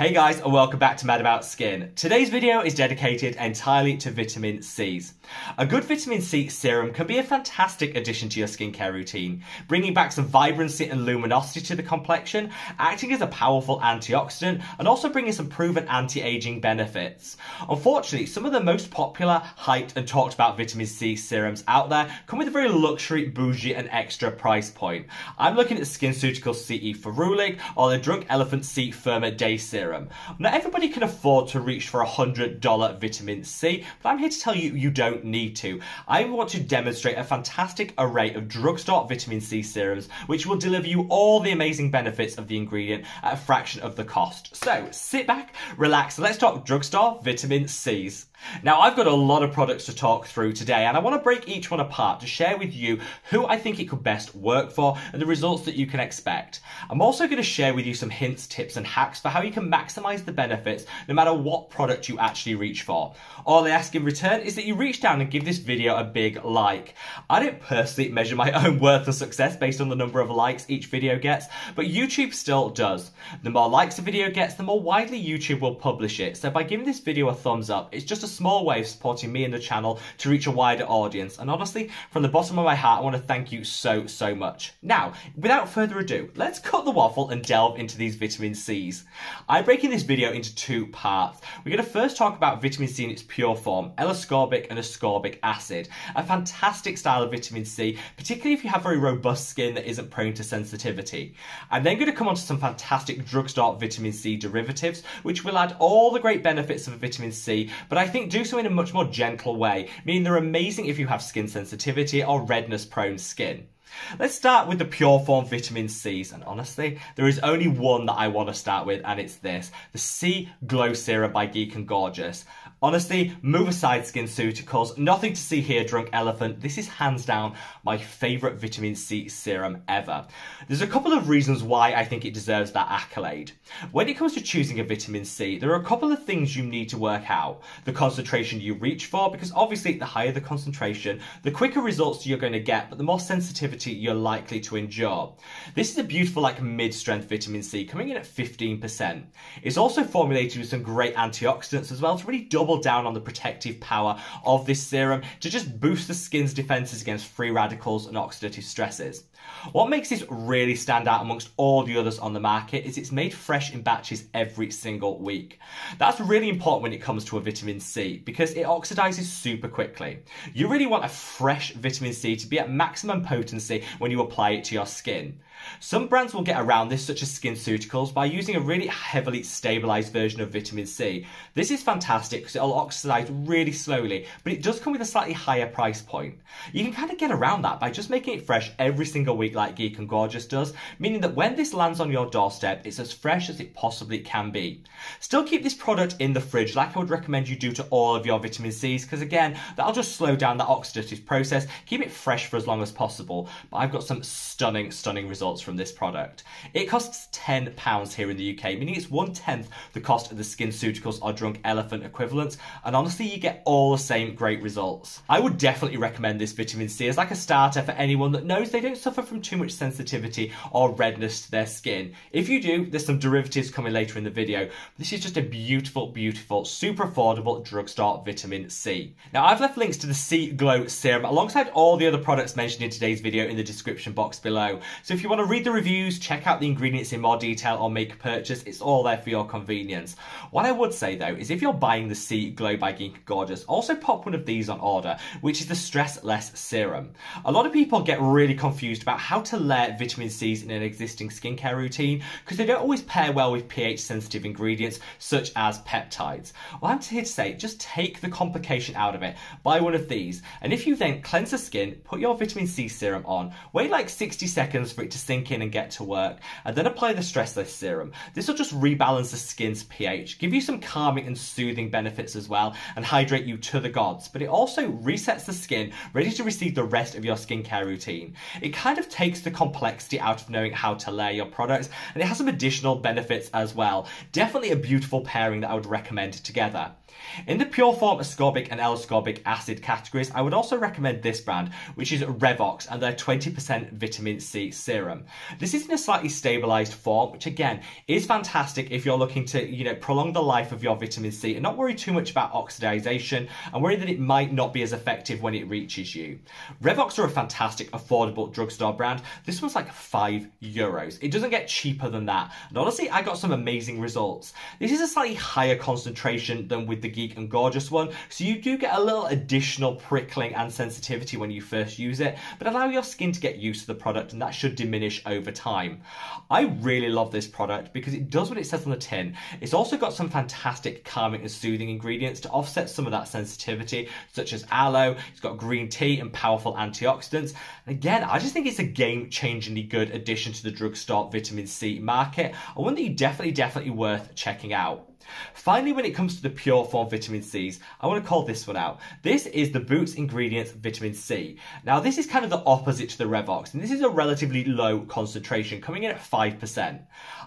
Hey guys, and welcome back to Mad About Skin. Today's video is dedicated entirely to vitamin C's. A good vitamin C serum can be a fantastic addition to your skincare routine, bringing back some vibrancy and luminosity to the complexion, acting as a powerful antioxidant, and also bringing some proven anti-aging benefits. Unfortunately, some of the most popular, hyped, and talked about vitamin C serums out there come with a very luxury, bougie, and extra price point. I'm looking at Skinceuticles CE Ferulic or the Drunk Elephant C-Firma Day Serum. Not everybody can afford to reach for $100 vitamin C, but I'm here to tell you you don't need to. I want to demonstrate a fantastic array of drugstore vitamin C serums which will deliver you all the amazing benefits of the ingredient at a fraction of the cost. So sit back, relax, and let's talk drugstore vitamin C's. Now, I've got a lot of products to talk through today, and I want to break each one apart to share with you who I think it could best work for and the results that you can expect. I'm also going to share with you some hints, tips, and hacks for how you can maximize the benefits no matter what product you actually reach for. All I ask in return is that you reach down and give this video a big like. I don't personally measure my own worth of success based on the number of likes each video gets, but YouTube still does. The more likes a video gets, the more widely YouTube will publish it. So by giving this video a thumbs up, it's just a small way of supporting me and the channel to reach a wider audience, and honestly, from the bottom of my heart, I want to thank you so much. Now, without further ado, let's cut the waffle and delve into these vitamin C's. I'm breaking this video into two parts. We're going to first talk about vitamin C in its pure form, L-ascorbic and ascorbic acid, a fantastic style of vitamin C, particularly if you have very robust skin that isn't prone to sensitivity. I'm then going to come on to some fantastic drugstore vitamin C derivatives, which will add all the great benefits of vitamin C, but I think do so in a much more gentle way, meaning they're amazing if you have skin sensitivity or redness prone skin. Let's start with the pure form vitamin C's, and honestly, there is only one that I want to start with, and it's this, the C Glow Serum by Geek and Gorgeous. Honestly, move aside Skinceuticals, nothing to see here, Drunk Elephant. This is hands down my favourite vitamin C serum ever. There's a couple of reasons why I think it deserves that accolade. When it comes to choosing a vitamin C, there are a couple of things you need to work out. The concentration you reach for, because obviously the higher the concentration, the quicker results you're going to get, but the more sensitivity you're likely to endure. This is a beautiful mid-strength vitamin C coming in at 15%. It's also formulated with some great antioxidants as well to really double down on the protective power of this serum to just boost the skin's defenses against free radicals and oxidative stresses. What makes this really stand out amongst all the others on the market is it's made fresh in batches every single week. That's really important when it comes to a vitamin C because it oxidizes super quickly. You really want a fresh vitamin C to be at maximum potency when you apply it to your skin. Some brands will get around this, such as Skinceuticals, by using a really heavily stabilized version of vitamin C. This is fantastic because it'll oxidize really slowly, but it does come with a slightly higher price point. You can kind of get around that by just making it fresh every single week like Geek and Gorgeous does, meaning that when this lands on your doorstep, it's as fresh as it possibly can be. Still keep this product in the fridge like I would recommend you do to all of your vitamin C's, because again, that'll just slow down that oxidative process, keep it fresh for as long as possible. But I've got some stunning results from this product. It costs £10 here in the UK, meaning it's 1/10 the cost of the Skinceuticals or Drunk Elephant equivalents, and honestly you get all the same great results. I would definitely recommend this vitamin C as like a starter for anyone that knows they don't suffer from too much sensitivity or redness to their skin. If you do, there's some derivatives coming later in the video. This is just a beautiful, super affordable drugstore vitamin C. Now I've left links to the C Glow Serum alongside all the other products mentioned in today's video in the description box below. So if you want to read the reviews, check out the ingredients in more detail or make a purchase, it's all there for your convenience. What I would say though is if you're buying the C Glow by Geek and Gorgeous, also pop one of these on order, which is the Stress Less Serum. A lot of people get really confused about how to layer vitamin C's in an existing skincare routine because they don't always pair well with pH sensitive ingredients such as peptides. Well, I'm here to say just take the complication out of it, buy one of these, and if you then cleanse the skin, put your vitamin C serum on, wait like 60 seconds for it to sink in and get to work, and then apply the Stressless Serum. This will just rebalance the skin's pH, give you some calming and soothing benefits as well, and hydrate you to the gods, but it also resets the skin ready to receive the rest of your skincare routine. It kind of takes the complexity out of knowing how to layer your products, and it has some additional benefits as well. Definitely a beautiful pairing that I would recommend together. In the pure form ascorbic and L-ascorbic acid categories, I would also recommend this brand, which is Revox, and their 20% vitamin C serum. Serum. This is in a slightly stabilized form, which again is fantastic if you're looking to, prolong the life of your vitamin C and not worry too much about oxidization and worry that it might not be as effective when it reaches you. Revox are a fantastic, affordable drugstore brand. This one's like €5. It doesn't get cheaper than that. And honestly, I got some amazing results. This is a slightly higher concentration than with the Geek and Gorgeous one, so you do get a little additional prickling and sensitivity when you first use it, but allow your skin to get used to the product and that should diminish over time. I really love this product because it does what it says on the tin. It's also got some fantastic calming and soothing ingredients to offset some of that sensitivity, such as aloe. It's got green tea and powerful antioxidants. And again, I just think it's a game-changingly good addition to the drugstore vitamin C market, and one that you definitely worth checking out. Finally, when it comes to the pure form vitamin C's, I want to call this one out. This is the Boots Ingredients Vitamin C. Now, this is kind of the opposite to the Revox, and this is a relatively low concentration, coming in at 5%.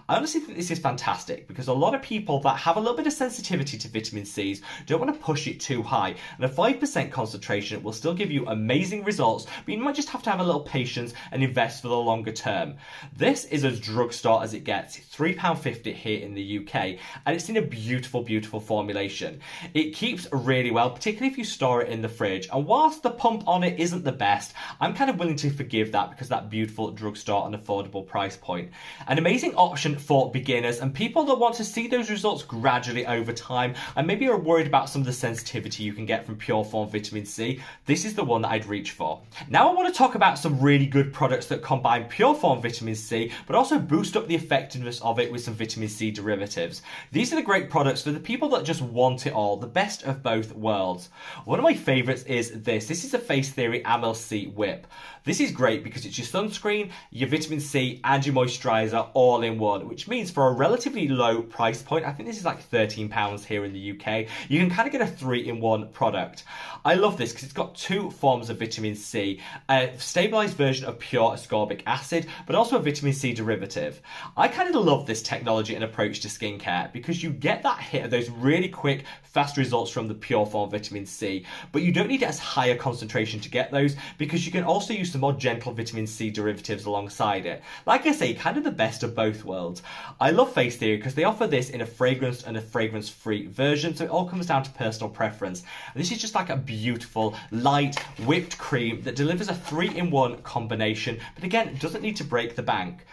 I honestly think this is fantastic because a lot of people that have a little bit of sensitivity to vitamin C's don't want to push it too high, and a 5% concentration will still give you amazing results, but you might just have to have a little patience and invest for the longer term. This is as drugstore as it gets. It's £3.50 here in the UK, and it's in a beautiful formulation. It keeps really well, particularly if you store it in the fridge, and whilst the pump on it isn't the best, I'm kind of willing to forgive that because that beautiful drugstore and affordable price point. An amazing option for beginners and people that want to see those results gradually over time and maybe are worried about some of the sensitivity you can get from pure form vitamin C. This is the one that I'd reach for. Now I want to talk about some really good products that combine pure form vitamin C but also boost up the effectiveness of it with some vitamin C derivatives. These are the great products for the people that just want it all, the best of both worlds. One of my favorites is this. This is a Face Theory Amil C Whip. This is great because it's your sunscreen, your vitamin C and your moisturizer all in one, which means for a relatively low price point, I think this is like £13 here in the UK, you can kind of get a 3-in-1 product. I love this because it's got two forms of vitamin C, a stabilized version of pure ascorbic acid, but also a vitamin C derivative. I kind of love this technology and approach to skincare because you get that hit of those really quick, fast results from the pure form vitamin C, but you don't need as high a concentration to get those because you can also use some more gentle vitamin C derivatives alongside it. Like I say, kind of the best of both worlds. I love Face Theory because they offer this in a fragrance and a fragrance-free version, so it all comes down to personal preference. And this is just like a beautiful, light, whipped cream that delivers a 3-in-1 combination, but again, doesn't need to break the bank.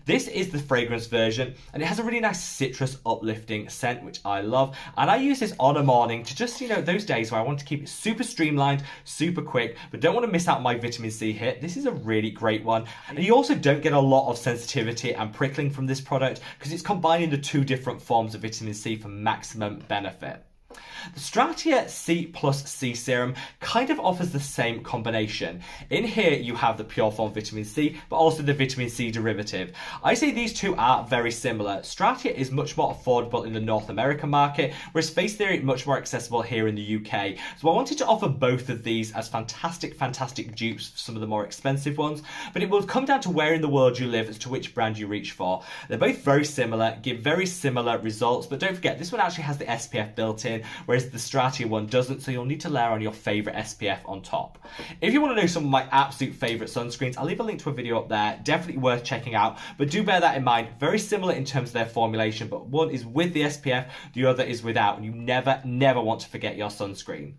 This is the fragrance version and it has a really nice citrus uplifting scent, which I love, and I use this on a morning to just, those days where I want to keep it super streamlined, super quick, but don't want to miss out my vitamin C hit. This is a really great one, and you also don't get a lot of sensitivity and prickling from this product because it's combining the two different forms of vitamin C for maximum benefit. The Stratia C+ C Serum kind of offers the same combination. In here you have the pure form vitamin C, but also the vitamin C derivative. I say these two are very similar. Stratia is much more affordable in the North American market, whereas Face Theory is much more accessible here in the UK. So I wanted to offer both of these as fantastic dupes for some of the more expensive ones, but it will come down to where in the world you live as to which brand you reach for. They're both very similar, give very similar results, but don't forget, this one actually has the SPF built in, whereas the Stratia one doesn't, so you'll need to layer on your favourite SPF on top. If you want to know some of my absolute favourite sunscreens, I'll leave a link to a video up there, definitely worth checking out, but do bear that in mind, very similar in terms of their formulation, but one is with the SPF, the other is without, and you never want to forget your sunscreen.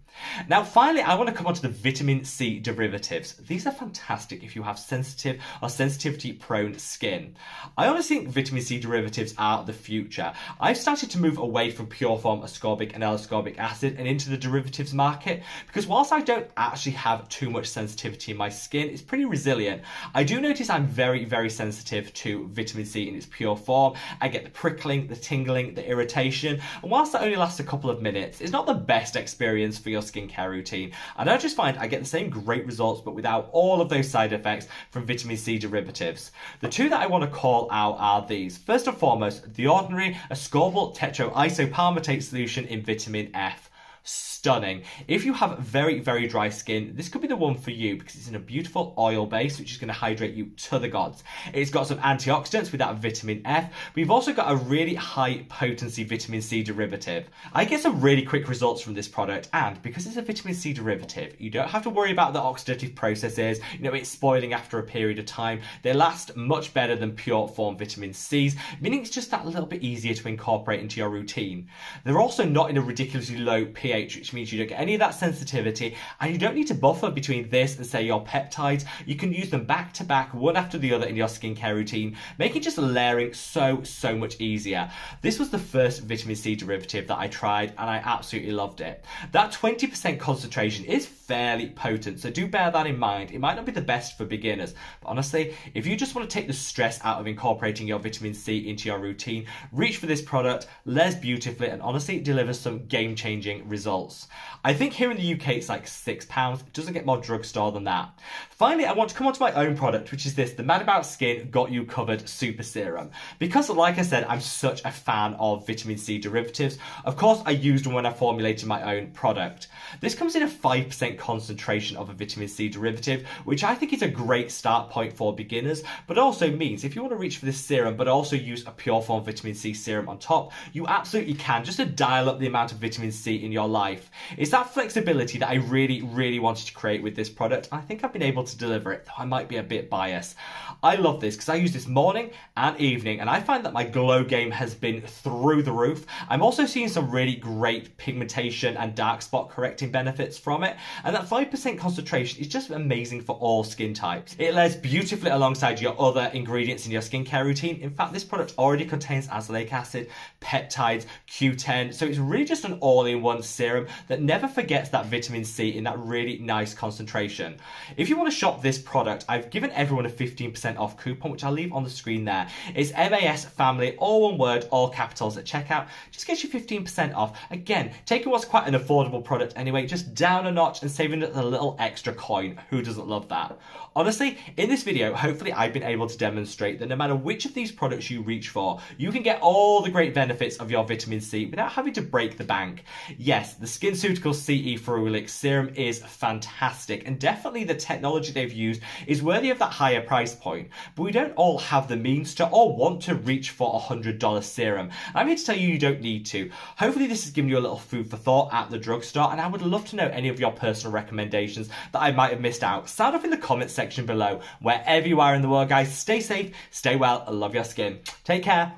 Now finally, I want to come on to the vitamin C derivatives. These are fantastic if you have sensitive or sensitivity prone skin. I honestly think vitamin C derivatives are the future. I've started to move away from pure form ascorbic and L-ascorbic acid and into the derivatives market because whilst I don't actually have too much sensitivity in my skin, it's pretty resilient. I do notice I'm very sensitive to vitamin C in its pure form. I get the prickling, the tingling, the irritation, and whilst that only lasts a couple of minutes, it's not the best experience for your skincare routine, and I just find I get the same great results but without all of those side effects from vitamin C derivatives. The two that I want to call out are these. First and foremost, the ordinary ascorbyl tetroisopalmitate solution in vitamin F. stunning. If you have very, very dry skin, this could be the one for you because it's in a beautiful oil base, which is going to hydrate you to the gods. It's got some antioxidants with that vitamin F. We've also got a really high potency vitamin C derivative. I get some really quick results from this product, and because it's a vitamin C derivative, you don't have to worry about the oxidative processes. You know, it's spoiling after a period of time. They last much better than pure form vitamin C's, meaning it's just that little bit easier to incorporate into your routine. They're also not in a ridiculously low pH, which means you don't get any of that sensitivity, and you don't need to buffer between this and say your peptides. You can use them back to back, one after the other in your skincare routine, making just layering so much easier. This was the first vitamin C derivative that I tried, and I absolutely loved it. That 20% concentration is fairly potent, so do bear that in mind. It might not be the best for beginners, but honestly, if you just want to take the stress out of incorporating your vitamin C into your routine, reach for this product, layers beautifully, and honestly, it delivers some game-changing results. I think here in the UK it's like £6. It doesn't get more drugstore than that. Finally, I want to come on to my own product, which is this, the Mad About Skin Got You Covered Super Serum. Because like I said, I'm such a fan of vitamin C derivatives. Of course, I used them when I formulated my own product. This comes in a 5% concentration of a vitamin C derivative, which I think is a great start point for beginners, but also means if you want to reach for this serum, but also use a pure form vitamin C serum on top, you absolutely can, just to dial up the amount of vitamin C in your life. It's that flexibility that I really wanted to create with this product, and I think I've been able to deliver it, though I might be a bit biased. I love this because I use this morning and evening, and I find that my glow game has been through the roof. I'm also seeing some really great pigmentation and dark spot correcting benefits from it, and that 5% concentration is just amazing for all skin types. It layers beautifully alongside your other ingredients in your skincare routine. In fact, this product already contains azelaic acid, peptides, Q10, so it's really just an all-in-one serum that never forgets that vitamin C in that really nice concentration. If you want to shop this product, I've given everyone a 15% off coupon, which I'll leave on the screen there. It's MAS Family, all one word, all capitals at checkout. Just gets you 15% off. Again, taking what's quite an affordable product anyway, just down a notch and saving it a little extra coin. Who doesn't love that? Honestly, in this video, hopefully I've been able to demonstrate that no matter which of these products you reach for, you can get all the great benefits of your vitamin C without having to break the bank. Yes, the Skinceuticles CE Ferulic serum is fantastic, and definitely the technology they've used is worthy of that higher price point, but we don't all have the means to or want to reach for a $100 serum. I'm here to tell you you don't need to. Hopefully this has given you a little food for thought at the drugstore, and I would love to know any of your personal recommendations that I might have missed out. Sound off in the comments section below. Wherever you are in the world, guys, stay safe, stay well, and love your skin. Take care.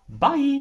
Bye.